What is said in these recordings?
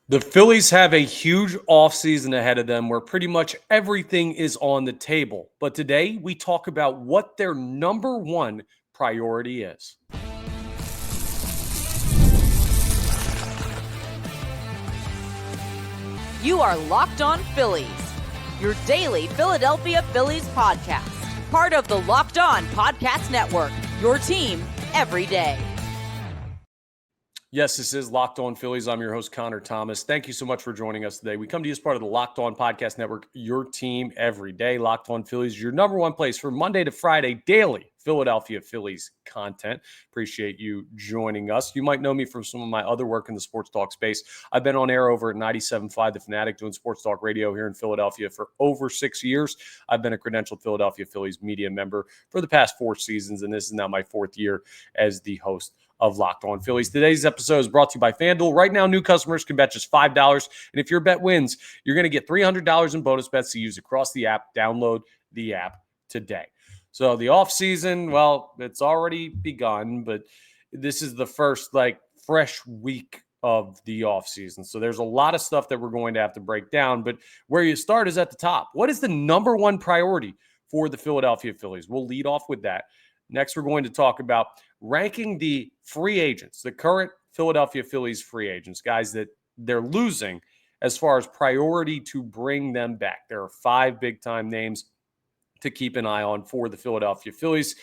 The Phillies have a huge offseason ahead of them where pretty much everything is on the table. But today we talk about what their number one priority is. You are Locked On Phillies, your daily Philadelphia Phillies podcast. Part of the Locked On Podcast Network, your team every day. Yes, this is Locked On Phillies. I'm your host, Connor Thomas. Thank you so much for joining us today. We come to you as part of the Locked On Podcast Network, your team every day. Locked On Phillies, your number one place for Monday to Friday, daily Philadelphia Phillies content. Appreciate you joining us. You might know me from some of my other work in the sports talk space. I've been on air over at 97.5 The Fanatic doing sports talk radio here in Philadelphia for over 6 years. I've been a credentialed Philadelphia Phillies media member for the past 4 seasons, and this is now my 4th year as the host of Locked On Phillies. Today's episode is brought to you by FanDuel. Right now, new customers can bet just $5. And if your bet wins, you're going to get $300 in bonus bets to use across the app. Download the app today. So the offseason, well, it's already begun, but this is the first fresh week of the offseason. So there's a lot of stuff that we're going to have to break down. But where you start is at the top. What is the number one priority for the Philadelphia Phillies? We'll lead off with that. Next, we're going to talk about ranking the free agents, the current Philadelphia Phillies free agents, guys that they're losing as far as priority to bring them back. There are 5 big-time names to keep an eye on for the Philadelphia Phillies.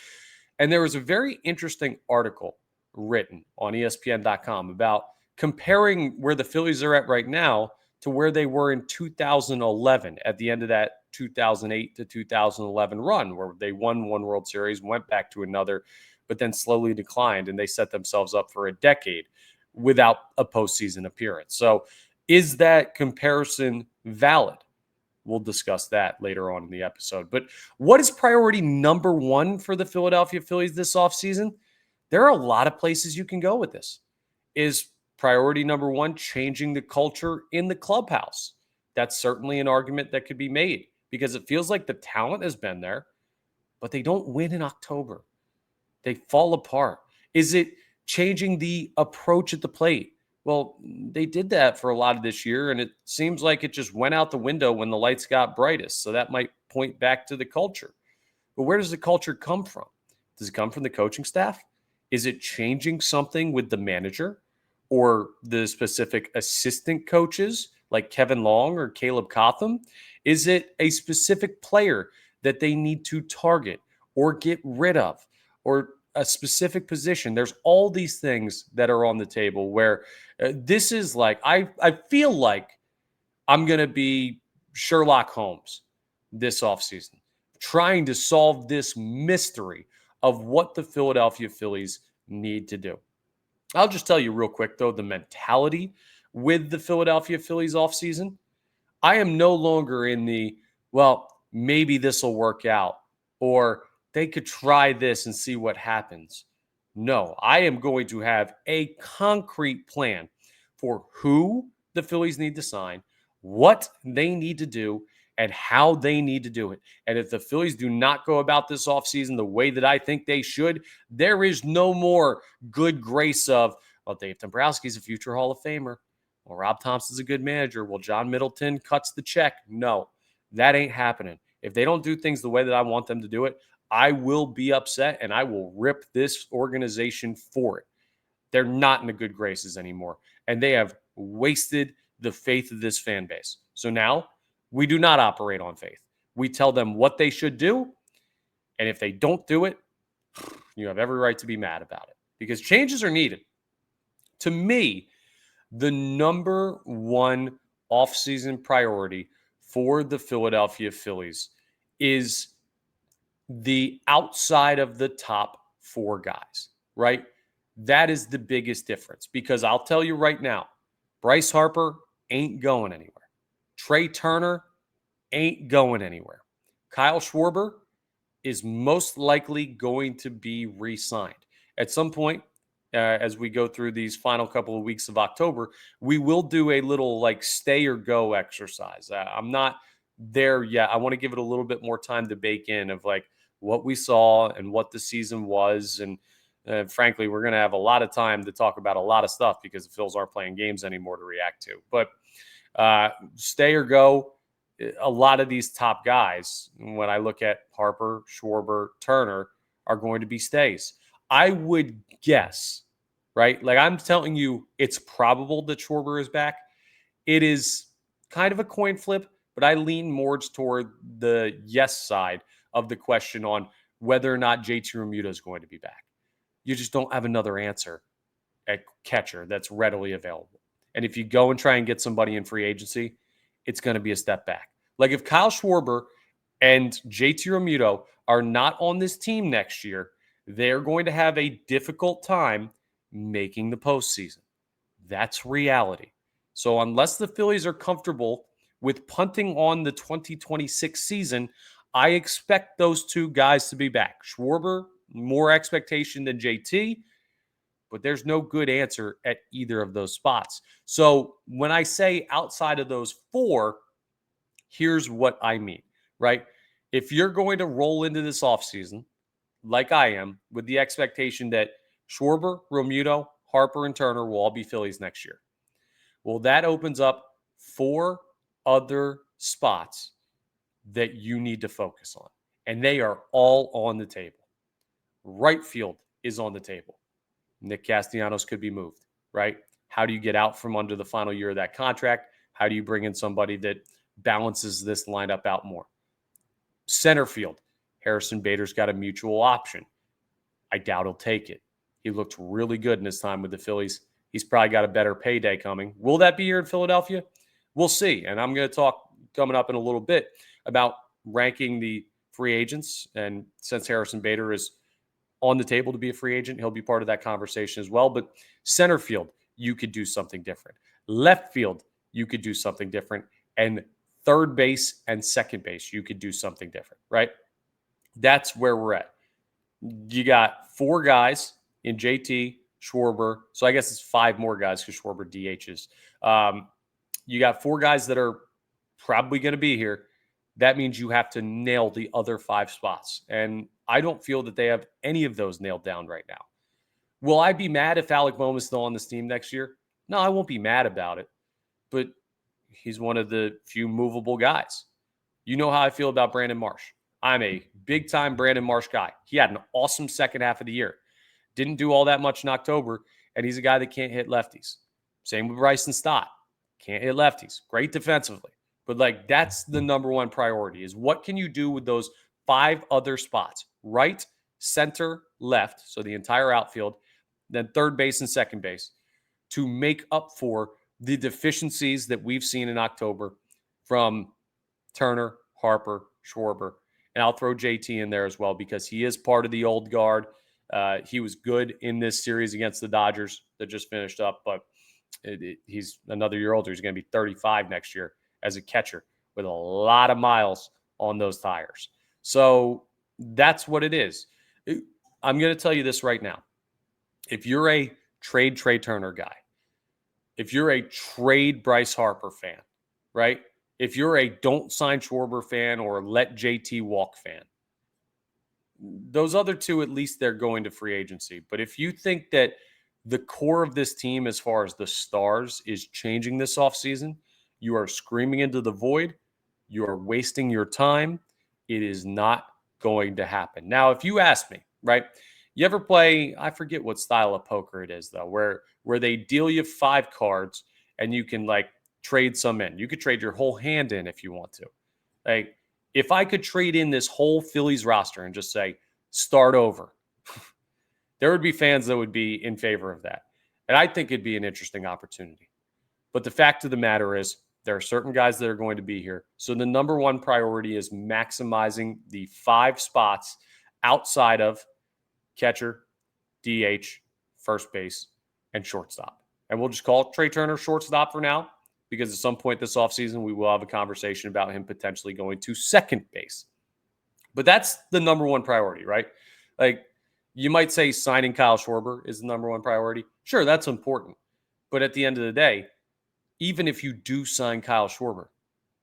And there was a very interesting article written on ESPN.com about comparing where the Phillies are at right now to where they were in 2011 at the end of that 2008 to 2011 run, where they won one World Series, went back to another, but then slowly declined, and they set themselves up for a decade without a postseason appearance. So is that comparison valid? We'll discuss that later on in the episode. But what is priority number one for the Philadelphia Phillies this offseason? There are a lot of places you can go with this. Is priority number one changing the culture in the clubhouse? That's certainly an argument that could be made because it feels like the talent has been there, but they don't win in October. They fall apart. Is it changing the approach at the plate? Well, they did that for a lot of this year, and it seems like it just went out the window when the lights got brightest. So that might point back to the culture. But where does the culture come from? Does it come from the coaching staff? Is it changing something with the manager or the specific assistant coaches like Kevin Long or Caleb Cotham? Is it a specific player that they need to target or get rid of, or a specific position? There's all these things that are on the table where this is like, I feel like I'm going to be Sherlock Holmes this offseason, trying to solve this mystery of what the Philadelphia Phillies need to do. I'll just tell you real quick, though, the mentality with the Philadelphia Phillies offseason. I am no longer in the, well, maybe this will work out, or they could try this and see what happens. No, I am going to have a concrete plan for who the Phillies need to sign, what they need to do, and how they need to do it. And if the Phillies do not go about this offseason the way that I think they should, there is no more good grace of, well, Dave Dombrowski's a future Hall of Famer. Well, Rob Thompson's a good manager. Well, John Middleton cuts the check. No, that ain't happening. If they don't do things the way that I want them to do it, I will be upset and I will rip this organization for it. They're not in the good graces anymore, and they have wasted the faith of this fan base. So now we do not operate on faith. We tell them what they should do, and if they don't do it, you have every right to be mad about it because changes are needed. To me, the number one offseason priority for the Philadelphia Phillies is the outside of the top 4 guys, right? That is the biggest difference because I'll tell you right now, Bryce Harper ain't going anywhere. Trey Turner ain't going anywhere. KYLE Schwarber is most likely going to be re-signed. At some point, as we go through these final couple of weeks of October, we will do a little stay or go exercise. I'm not there yet. I want to give it a little bit more time to bake in of what we saw and what the season was and Frankly, we're going to have a lot of time to talk about a lot of stuff because the Phils aren't playing games anymore to react to. But stay or go, a lot of these top guys, when I look at Harper, Schwarber, Turner, are going to be stays. I would guess, right? Like I'm telling you, it's probable that Schwarber is back. It is kind of a coin flip, but I lean more toward the yes side of the question on whether or not JT Realmuto is going to be back. You just don't have another answer at catcher that's readily available. And if you go and try and get somebody in free agency, it's going to be a step back. Like if Kyle Schwarber and JT Realmuto are not on this team next year, they're going to have a difficult time making the postseason. That's reality. So unless the Phillies are comfortable with punting on the 2026 season, I expect those two guys to be back. Schwarber, more expectation than JT, but there's no good answer at either of those spots. So when I say outside of those four, here's what I mean, right? If you're going to roll into this offseason, like I am, with the expectation that Schwarber, Realmuto, Harper, and Turner will all be Phillies next year, well, that opens up 4 other spots that you need to focus on. And they are all on the table. Right field is on the table. Nick Castellanos could be moved, right? How do you get out from under the final year of that contract? How do you bring in somebody that balances this lineup out more? Center field, Harrison Bader's got a mutual option. I doubt he'll take it. He looked really good in his time with the Phillies. He's probably got a better payday coming. Will that be here in Philadelphia? We'll see. And I'm going to talk coming up in a little bit about ranking the free agents. And since Harrison Bader is on the table to be a free agent, he'll be part of that conversation as well. But center field, you could do something different. Left field, you could do something different. And third base and second base, you could do something different, right? That's where we're at. You got 4 guys in JT, Schwarber. So I guess it's 5 more guys because Schwarber DHs. You got 4 guys that are probably going to be here. That means you have to nail the other 5 spots. And I don't feel that they have any of those nailed down right now. Will I be mad if Alec Bohm is still on this team next year? No, I won't be mad about it. But he's one of the few movable guys. You know how I feel about Brandon Marsh. I'm a big-time Brandon Marsh guy. He had an awesome second half of the year. Didn't do all that much in October, and he's a guy that can't hit lefties. Same with Bryson Stott. Can't hit lefties. Great defensively. But, like, that's the number one priority is what can you do with those 5 other spots? Right, center, left, so the entire outfield, then third base and second base to make up for the deficiencies that we've seen in October from Turner, Harper, Schwarber. And I'll throw JT in there as well because he is part of the old guard. He was good in this series against the Dodgers that just finished up, but he's another year older. He's going to be 35 next year as a catcher with a lot of miles on those tires. So that's what it is. I'm going to tell you this right now. If you're a trade Trey Turner guy, if you're a trade Bryce Harper fan, right? If you're a don't sign Schwarber fan or let JT walk fan, those other 2, at least they're going to free agency. But if you think that the core of this team, as far as the stars, is changing this offseason, you are screaming into the void. You are wasting your time. It is not going to happen. Now, if you ask me, right, you ever play, I forget what style of poker it is, though, where they deal you 5 cards and you can, like, trade some in. You could trade your whole hand in if you want to. Like, if I could trade in this whole Phillies roster and just say, start over, there would be fans that would be in favor of that. And I think it'd be an interesting opportunity. But the fact of the matter is, there are certain guys that are going to be here. So the number one priority is maximizing the 5 spots outside of catcher, DH, first base, and shortstop. And we'll just call Trey Turner shortstop for now, because at some point this offseason, we will have a conversation about him potentially going to second base. But that's the number one priority, right? Like, you might say signing Kyle Schwarber is the number one priority. Sure, that's important. But at the end of the day, even if you do sign Kyle Schwarber,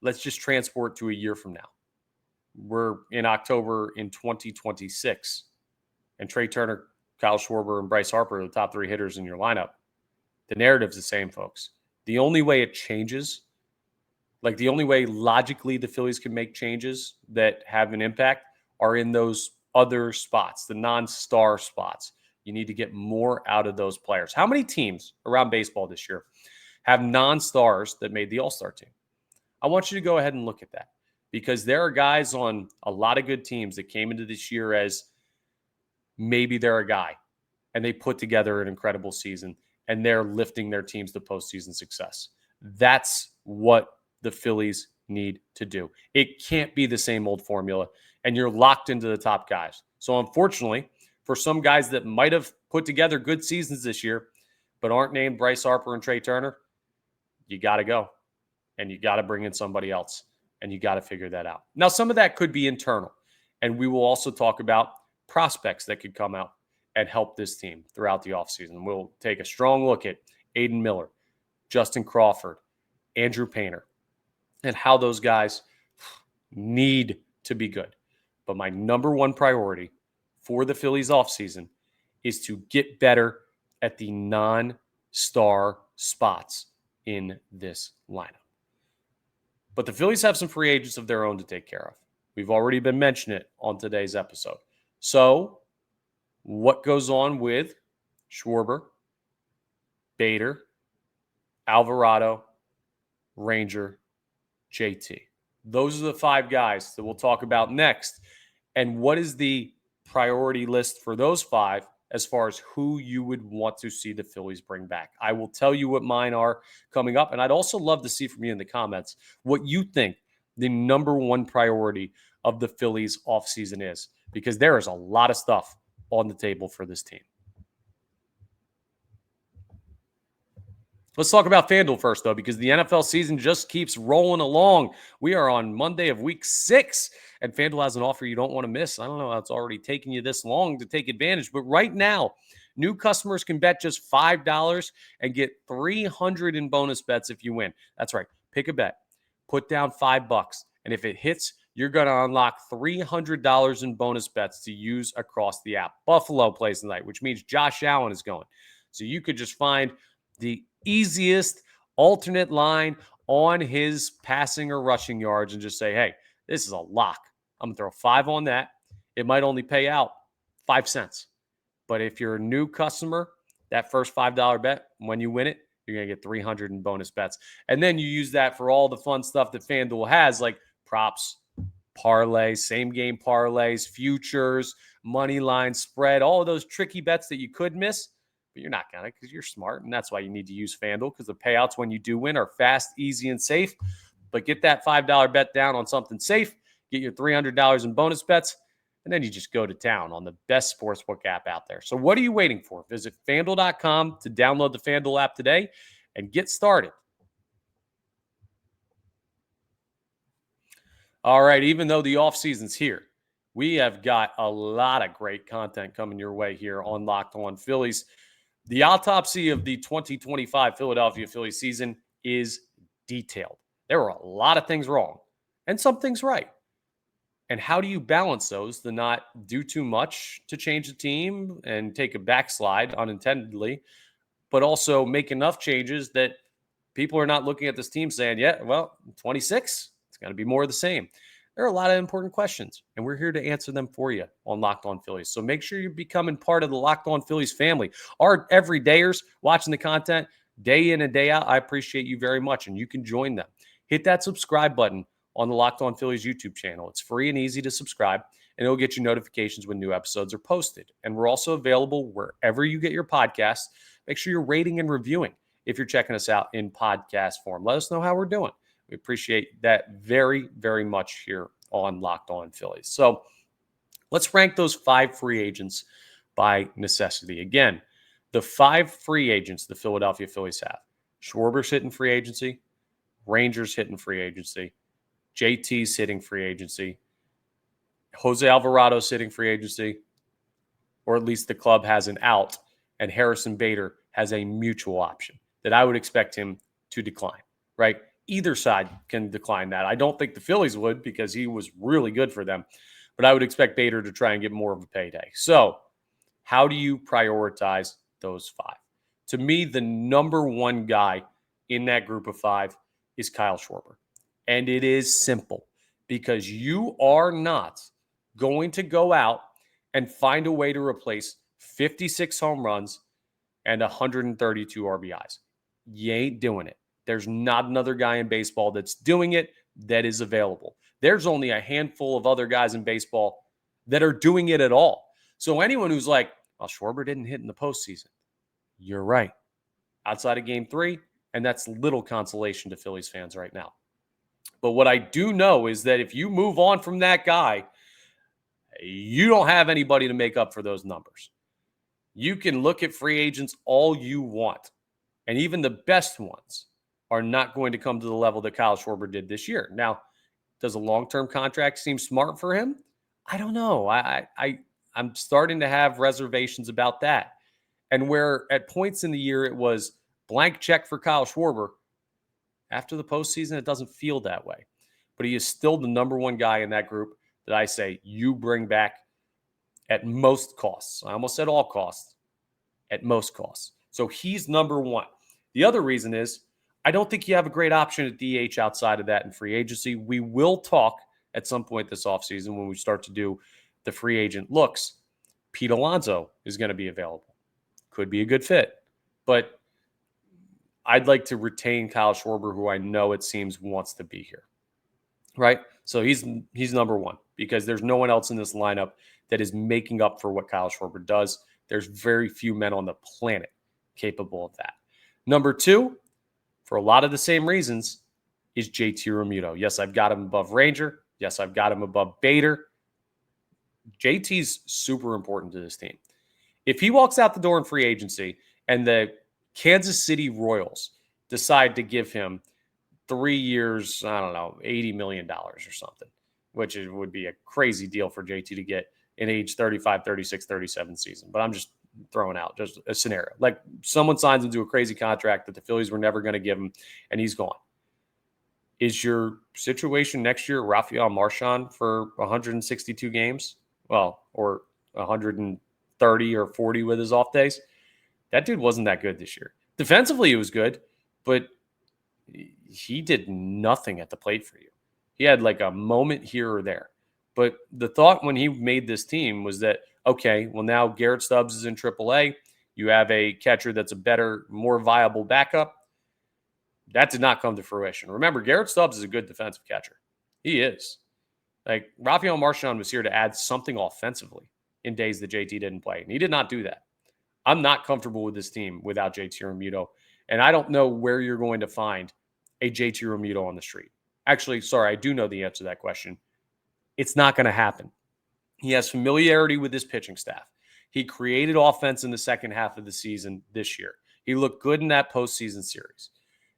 let's just transport to a year from now. We're in October in 2026, and Trey Turner Kyle Schwarber and Bryce Harper are the top 3 hitters in your lineup. The narrative's the same, folks. The only way it changes, like the only way logically the Phillies can make changes that have an impact, are in those other spots, the non-star spots. You need to get more out of those players. How many teams around baseball this year have non-stars that made the All-Star team? I want you to go ahead and look at that, because there are guys on a lot of good teams that came into this year as maybe they're a guy, and they put together an incredible season, and they're lifting their teams to postseason success. That's what the Phillies need to do. It can't be the same old formula, and you're locked into the top guys. So unfortunately, for some guys that might have put together good seasons this year, but aren't named Bryce Harper and Trey Turner, you got to go, and you got to bring in somebody else, and you got to figure that out. Now, some of that could be internal, and we will also talk about prospects that could come out and help this team throughout the offseason. We'll take a strong look at Aiden Miller, Justin Crawford, Andrew Painter, and how those guys need to be good. But my number one priority for the Phillies offseason is to get better at the non-star spots in this lineup. But the Phillies have some free agents of their own to take care of. We've already been mentioning it on today's episode. So what goes on with Schwarber, Bader, Alvarado, Ranger, J.T.? Those are the 5 guys that we'll talk about next. And what is the priority list for those 5 as far as who you would want to see the Phillies bring back? I will tell you what mine are coming up. And I'd also love to see from you in the comments what you think the number one priority of the Phillies offseason is, because there is a lot of stuff on the table for this team. Let's talk about FanDuel first, though, because the NFL season just keeps rolling along. We are on Monday of week 6, and FanDuel has an offer you don't want to miss. I don't know how it's already taken you this long to take advantage, but right now, new customers can bet just $5 and get $300 in bonus bets if you win. That's right. Pick a bet, put down $5, and if it hits, you're going to unlock $300 in bonus bets to use across the app. Buffalo plays tonight, which means Josh Allen is going. So you could just find the easiest alternate line on his passing or rushing yards and just say, hey, this is a lock. I'm going to throw 5 on that. It might only pay out 5 cents. But if you're a new customer, that first $5 bet, when you win it, you're going to get $300 in bonus bets. And then you use that for all the fun stuff that FanDuel has, like props, parlays, same game parlays, futures, money line spread, all of those tricky bets that you could miss. But you're not going to, because you're smart, and that's why you need to use FanDuel, because the payouts when you do win are fast, easy, and safe. But get that $5 bet down on something safe, get your $300 in bonus bets, and then you just go to town on the best sportsbook app out there. So what are you waiting for? Visit FanDuel.com to download the FanDuel app today and get started. All right, even though the offseason's here, we have got a lot of great content coming your way here on Locked On Phillies. The autopsy of the 2025 Philadelphia Phillies season is detailed. There were a lot of things wrong and some things right. And how do you balance those to not do too much to change the team and take a backslide unintendedly, but also make enough changes that people are not looking at this team saying, yeah, well, 26, it's going to be more of the same. There are a lot of important questions, and we're here to answer them for you on Locked On Phillies. So make sure you're becoming part of the Locked On Phillies family. Our everydayers watching the content day in and day out, I appreciate you very much, and you can join them. Hit that subscribe button on the Locked On Phillies YouTube channel. It's free and easy to subscribe, and it'll get you notifications when new episodes are posted. And we're also available wherever you get your podcasts. Make sure you're rating and reviewing if you're checking us out in podcast form. Let us know how we're doing. We appreciate that very, very much here on Locked On Phillies. So let's rank those 5 free agents by necessity. Again, the 5 free agents the Philadelphia Phillies have: Schwarber's hitting free agency, Rangers hitting free agency, JT's hitting free agency, Jose Alvarado's hitting free agency, or at least the club has an out, and Harrison Bader has a mutual option that I would expect him to decline, right? Either side can decline that. I don't think the Phillies would, because he was really good for them, but I would expect Bader to try and get more of a payday. So How do you prioritize those 5? To me, the number one guy in that group of 5 is KYLE Schwarber. And it is simple because you are not going to go out and find a way to replace 56 home runs and 132 RBIs. You ain't doing it. There's not another guy in baseball that's doing it that is available. There's only a handful of other guys in baseball that are doing it at all. So anyone who's like, well, Schwarber didn't hit in the postseason, you're right. Outside of game 3, and that's little consolation to Phillies fans right now. But what I do know is that if you move on from that guy, you don't have anybody to make up for those numbers. You can look at free agents all you want, and even the best ones are not going to come to the level that KYLE Schwarber did this year. Now, does a long-term contract seem smart for him? I don't know. I'm starting to have reservations about that. And where at points in the year it was blank check for KYLE Schwarber, after the postseason, it doesn't feel that way. But he is still the number one guy in that group that I say you bring back at most costs. I almost said all costs. At most costs. So he's number one. The other reason is I don't think you have a great option at DH outside of that in free agency. We will talk at some point this offseason when we start to do the free agent looks. Pete Alonso is going to be available. Could be a good fit. But I'd like to retain KYLE Schwarber, who I know it seems wants to be here. Right? So he's number one because there's no one else in this lineup that is making up for what KYLE Schwarber does. There's very few men on the planet capable of that. Number 2, for a lot of the same reasons, is J.T. Realmuto. Yes, I've got him above Ranger. Yes, I've got him above Bader. JT's super important to this team. If he walks out the door in free agency and the Kansas City Royals decide to give him 3 years, I don't know, $80 million or something, which would be a crazy deal for JT to get in age 35, 36, 37 season. But I'm just throwing out just a scenario. Like someone signs into a crazy contract that the Phillies were never going to give him, and he's gone. Is your situation next year Rafael Marchand for 162 games? Well, or 130 or 40 with his off days? That dude wasn't that good this year. Defensively, he was good, but he did nothing at the plate for you. He had like a moment here or there. But the thought when he made this team was that, okay, well, now Garrett Stubbs is in AAA. You have a catcher that's a better, more viable backup. That did not come to fruition. Remember, Garrett Stubbs is a good defensive catcher. He is. Like, Rafael Marchand was here to add something offensively in days that JT didn't play, and he did not do that. I'm not comfortable with this team without JT Realmuto, and I don't know where you're going to find a JT Realmuto on the street. Actually, sorry, I do know the answer to that question. It's not going to happen. He has familiarity with his pitching staff. He created offense in the second half of the season this year. He looked good in that postseason series.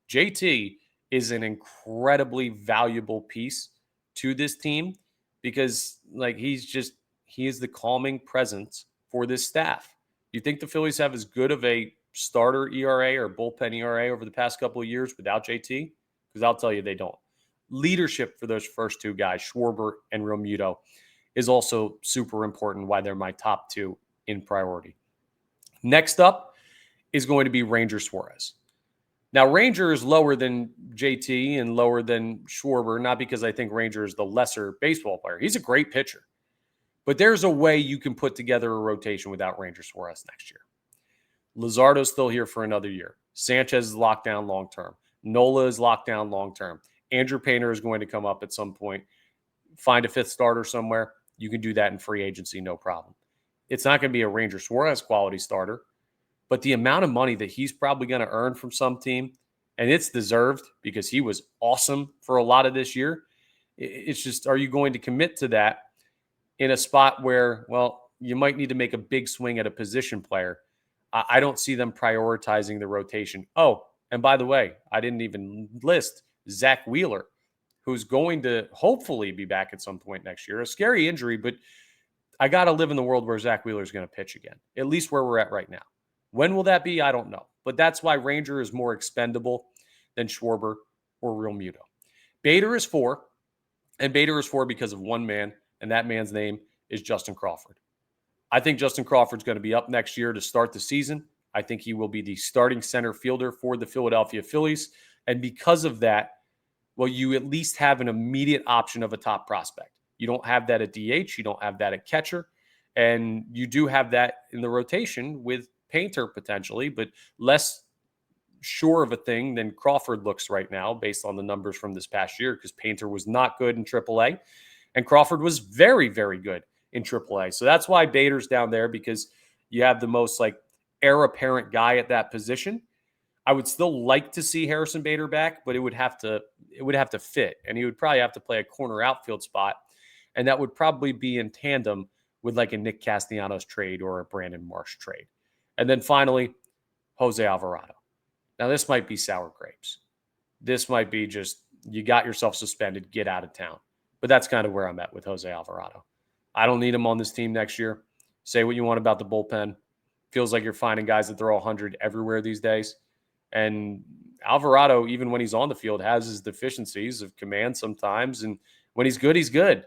JT is an incredibly valuable piece to this team because, like, he is the calming presence for this staff. You think the Phillies have as good of a starter ERA or bullpen ERA over the past couple of years without JT? Because I'll tell you, they don't. Leadership for those first two guys, Schwarber and Realmuto, is also super important, why they're my top 2 in priority. Next up is going to be Ranger Suarez. Now, Ranger is lower than JT and lower than Schwarber, not because I think Ranger is the lesser baseball player. He's a great pitcher. But there's a way you can put together a rotation without Ranger Suarez next year. Luzardo's still here for another year. Sanchez is locked down long-term. Nola is locked down long-term. Andrew Painter is going to come up at some point. Find a 5th starter somewhere. You can do that in free agency, no problem. It's not going to be a Ranger Suarez quality starter, but the amount of money that he's probably going to earn from some team, and it's deserved because he was awesome for a lot of this year. It's just, are you going to commit to that in a spot where, well, you might need to make a big swing at a position player? I don't see them prioritizing the rotation. Oh, and by the way, I didn't even list Zach Wheeler, who's going to hopefully be back at some point next year. A scary injury, but I got to live in the world where Zach Wheeler is going to pitch again, at least where we're at right now. When will that be? I don't know. But that's why Ranger is more expendable than Schwarber or Realmuto. Bader is 4, and Bader is 4 because of one man, and that man's name is Justin Crawford. I think Justin Crawford's going to be up next year to start the season. I think he will be the starting center fielder for the Philadelphia Phillies. And because of that, well, you at least have an immediate option of a top prospect. You don't have that at DH. You don't have that at catcher. And you do have that in the rotation with Painter potentially, but less sure of a thing than Crawford looks right now based on the numbers from this past year, because Painter was not good in AAA and Crawford was very, very good in AAA. So that's why Bader's down there, because you have the most like heir apparent guy at that position. I would still like to see Harrison Bader back, but it would have to fit, and he would probably have to play a corner outfield spot, and that would probably be in tandem with like a Nick Castellanos trade or a Brandon Marsh trade. And then finally, Jose Alvarado. Now this might be sour grapes. This might be just you got yourself suspended, get out of town. But that's kind of where I'm at with Jose Alvarado. I don't need him on this team next year. Say what you want about the bullpen. Feels like you're finding guys that throw 100 everywhere these days. And Alvarado, even when he's on the field, has his deficiencies of command sometimes. And when he's good, he's good.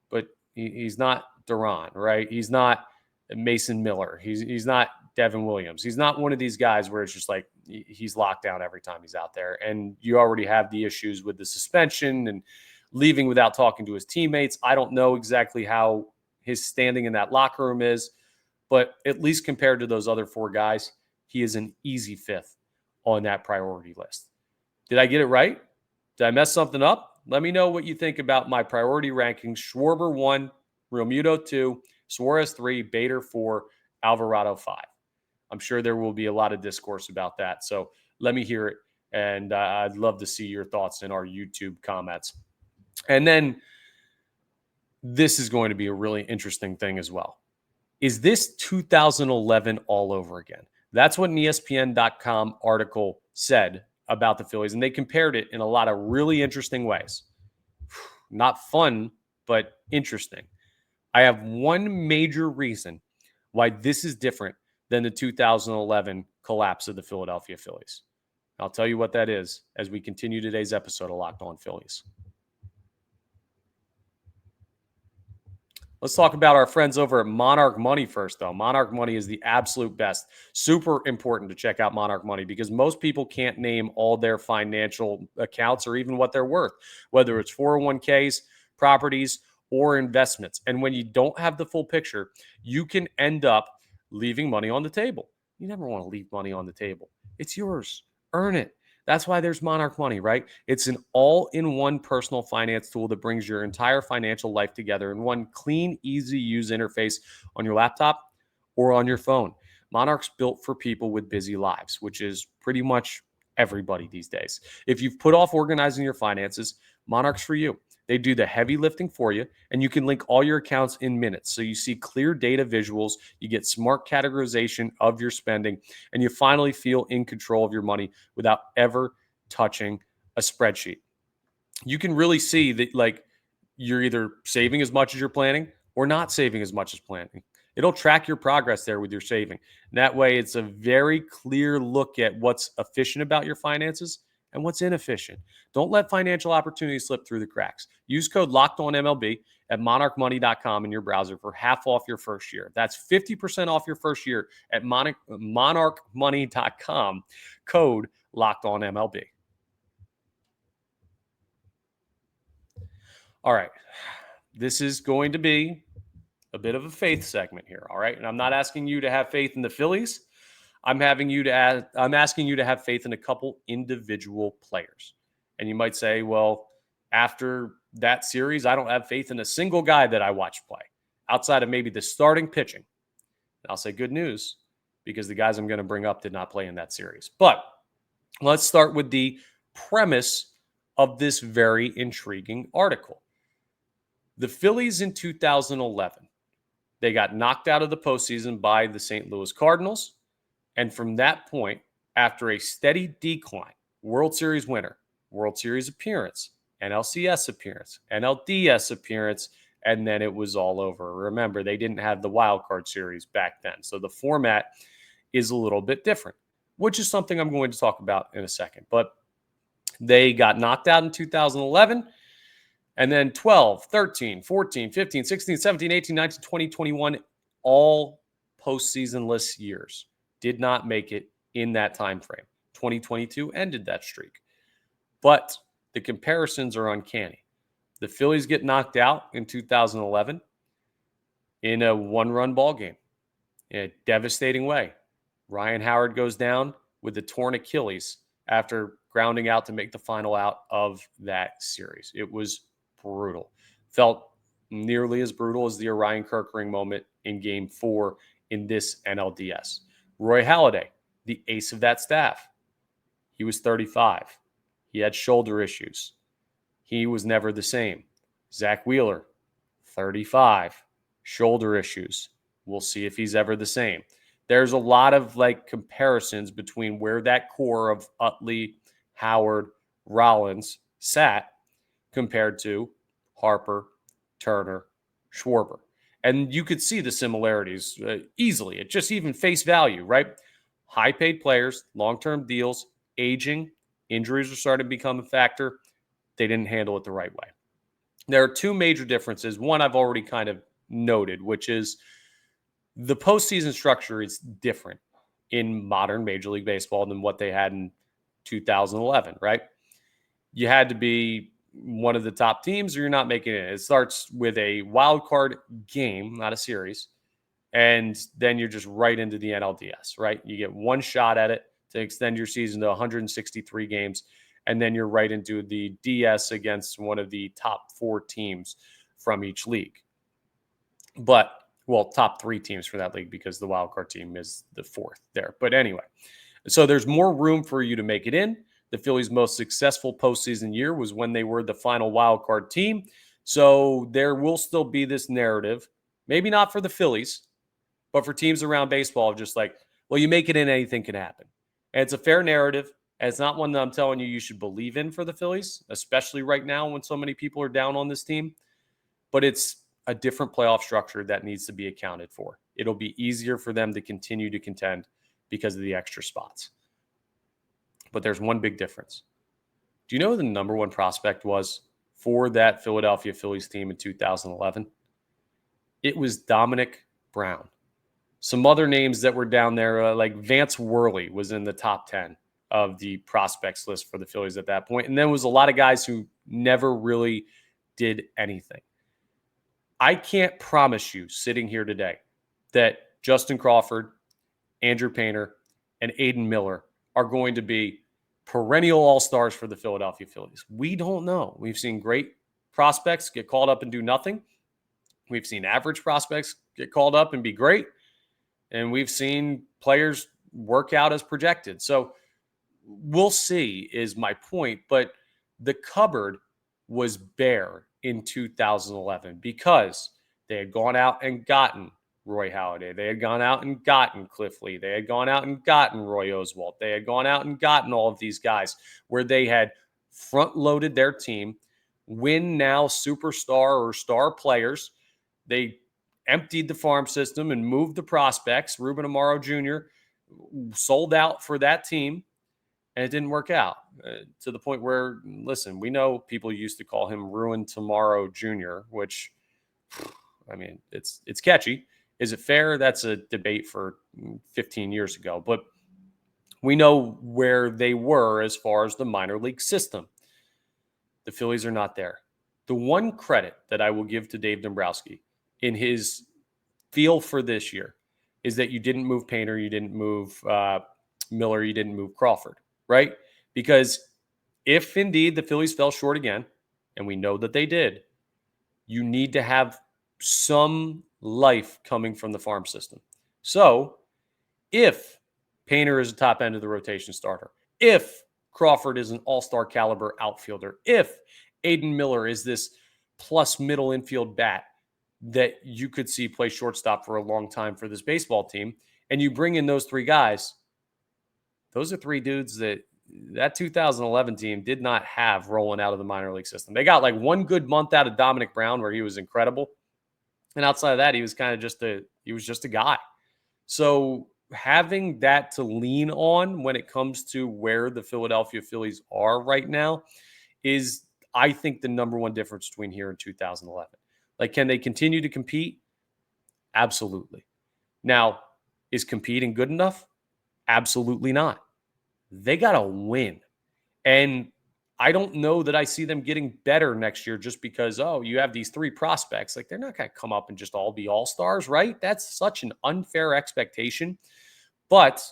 But he's not Duran, right? He's not Mason Miller. He's not Devin Williams. He's not one of these guys where it's just like he's locked down every time he's out there. And you already have the issues with the suspension and leaving without talking to his teammates. I don't know exactly how his standing in that locker room is, but at least compared to those other four guys, he is an easy fifth on that priority list. Did I get it right? Did I mess something up? Let me know what you think about my priority rankings. Schwarber 1, Realmuto 2, Suarez 3, Bader 4, Alvarado 5. I'm sure there will be a lot of discourse about that. So let me hear it. And I'd love to see your thoughts in our YouTube comments. And then this is going to be a really interesting thing as well. Is this 2011 all over again? That's what an ESPN.com article said about the Phillies, and they compared it in a lot of really interesting ways. Not fun, but interesting. I have one major reason why this is different than the 2011 collapse of the Philadelphia Phillies. I'll tell you what that is as we continue today's episode of Locked On Phillies. Let's talk about our friends over at Monarch Money first, though. Monarch Money is the absolute best. Super important to check out Monarch Money because most people can't name all their financial accounts or even what they're worth, whether it's 401ks, properties, or investments. And when you don't have the full picture, you can end up leaving money on the table. You never want to leave money on the table. It's yours. Earn it. That's why there's Monarch Money, right? It's an all-in-one personal finance tool that brings your entire financial life together in one clean, easy-to-use interface on your laptop or on your phone. Monarch's built for people with busy lives, which is pretty much everybody these days. If you've put off organizing your finances, Monarch's for you. They do the heavy lifting for you, and you can link all your accounts in minutes. So you see clear data visuals, you get smart categorization of your spending, and you finally feel in control of your money without ever touching a spreadsheet. You can really see that like you're either saving as much as you're planning or not saving as much as planning. It'll track your progress there with your saving. And that way, it's a very clear look at what's efficient about your finances and what's inefficient. Don't let financial opportunities slip through the cracks. Use code LOCKEDONMLB at monarchmoney.com in your browser for half off your first year. That's 50% off your first year at monarchmoney.com, code LOCKEDONMLB. All right. This is going to be a bit of a faith segment here, all right? And I'm not asking you to have faith in the Phillies. I'm asking you to have faith in a couple individual players. And you might say, well, after that series, I don't have faith in a single guy that I watched play outside of maybe the starting pitching. And I'll say good news because the guys I'm going to bring up did not play in that series. But let's start with the premise of this very intriguing article. The Phillies in 2011, they got knocked out of the postseason by the St. Louis Cardinals. And from that point, after a steady decline, World Series winner, World Series appearance, NLCS appearance, NLDS appearance, and then it was all over. Remember, they didn't have the wild card series back then. So the format is a little bit different, which is something I'm going to talk about in a second. But they got knocked out in 2011. And then 12, 13, 14, 15, 16, 17, 18, 19, 20, 21, all postseason-less years did not make it in that time frame. 2022 ended that streak. But the comparisons are uncanny. The Phillies get knocked out in 2011 in a one-run ball game in a devastating way. Ryan Howard goes down with a torn Achilles after grounding out to make the final out of that series. It was brutal. Felt nearly as brutal as the Orion Kerkering moment in Game 4 in this NLDS. Roy Halladay, the ace of that staff, he was 35. He had shoulder issues. He was never the same. Zach Wheeler, 35, shoulder issues. We'll see if he's ever the same. There's a lot of comparisons between where that core of Utley, Howard, Rollins sat compared to Harper, Turner, Schwarber. And you could see the similarities easily at just even face value, right? High-paid players, long-term deals, aging, injuries are starting to become a factor. They didn't handle it the right way. There are two major differences. One I've already kind of noted, which is the postseason structure is different in modern Major League Baseball than what they had in 2011, right? You had to be one of the top teams or you're not making it. It starts with a wild card game, not a series, and then you're just right into the NLDS, right? You get one shot at it to extend your season to 163 games, and then you're right into the DS against one of the top 4 teams from each league. But, well, top 3 teams for that league because the wildcard team is the 4th there. But anyway, so there's more room for you to make it in. The Phillies' most successful postseason year was when they were the final wildcard team. So there will still be this narrative, maybe not for the Phillies, but for teams around baseball, just well, you make it in, anything can happen. And it's a fair narrative. And it's not one that I'm telling you should believe in for the Phillies, especially right now when so many people are down on this team. But it's a different playoff structure that needs to be accounted for. It'll be easier for them to continue to contend because of the extra spots. But there's one big difference. Do you know who the number one prospect was for that Philadelphia Phillies team in 2011? It was Dominic Brown. Some other names that were down there, like Vance Worley was in the top 10 of the prospects list for the Phillies at that point. And there was a lot of guys who never really did anything. I can't promise you sitting here today that Justin Crawford, Andrew Painter, and Aiden Miller are going to be perennial all-stars for the Philadelphia Phillies. We don't know. We've seen great prospects get called up and do nothing. We've seen average prospects get called up and be great. And we've seen players work out as projected. So we'll see is my point. But the cupboard was bare in 2011 because they had gone out and gotten Roy Halladay. They had gone out and gotten Cliff Lee. They had gone out and gotten Roy Oswalt. They had gone out and gotten all of these guys where they had front-loaded their team, win now superstar or star players. They emptied the farm system and moved the prospects. Ruben Amaro Jr. sold out for that team, and it didn't work out to the point where, listen, we know people used to call him Ruin Tomorrow Jr., which, I mean, it's catchy. Is it fair? That's a debate for 15 years ago. But we know where they were as far as the minor league system. The Phillies are not there. The one credit that I will give to Dave Dombrowski in his feel for this year is that you didn't move Painter, you didn't move Miller, you didn't move Crawford, right? Because if indeed the Phillies fell short again, and we know that they did, you need to have some life coming from the farm system. So if Painter is a top end of the rotation starter, if Crawford is an all-star caliber outfielder, if Aiden Miller is this plus middle infield bat that you could see play shortstop for a long time for this baseball team, and you bring in those 3 guys, those are 3 dudes that 2011 team did not have rolling out of the minor league system. They got one good month out of Dominic Brown where he was incredible. And outside of that, he was kind of just a guy. So having that to lean on when it comes to where the Philadelphia Phillies are right now is, I think, the number one difference between here and 2011. Can they continue to compete? Absolutely. Now, is competing good enough? Absolutely not. They got to win. And I don't know that I see them getting better next year just because, oh, you have these 3 prospects. Like, they're not going to come up and just all be all-stars, right? That's such an unfair expectation. But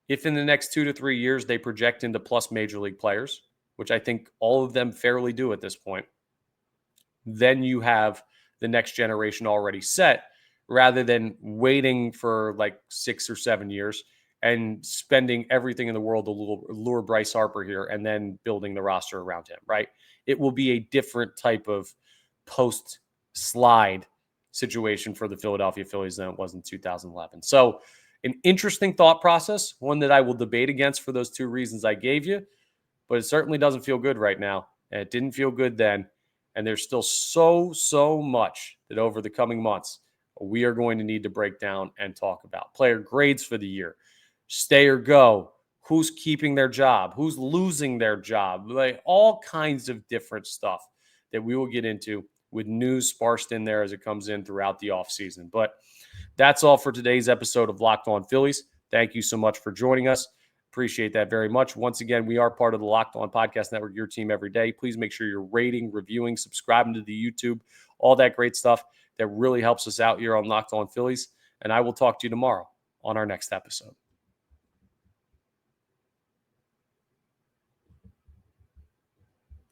if in the next 2 to 3 years they project into plus major league players, which I think all of them fairly do at this point, then you have the next generation already set rather than waiting for like 6 or 7 years and spending everything in the world to lure Bryce Harper here and then building the roster around him, right? It will be a different type of post slide situation for the Philadelphia Phillies than it was in 2011. So an interesting thought process, one that I will debate against for those 2 reasons I gave you, but it certainly doesn't feel good right now. And it didn't feel good then. And there's still so much that over the coming months we are going to need to break down and talk about. Player grades for the year, stay or go, who's keeping their job, who's losing their job, like all kinds of different stuff that we will get into with news sparsed in there as it comes in throughout the offseason. But that's all for today's episode of Locked On Phillies. Thank you so much for joining us. Appreciate that very much. Once again, we are part of the Locked On Podcast Network, your team every day. Please make sure you're rating, reviewing, subscribing to the YouTube, all that great stuff that really helps us out here on Locked On Phillies. And I will talk to you tomorrow on our next episode.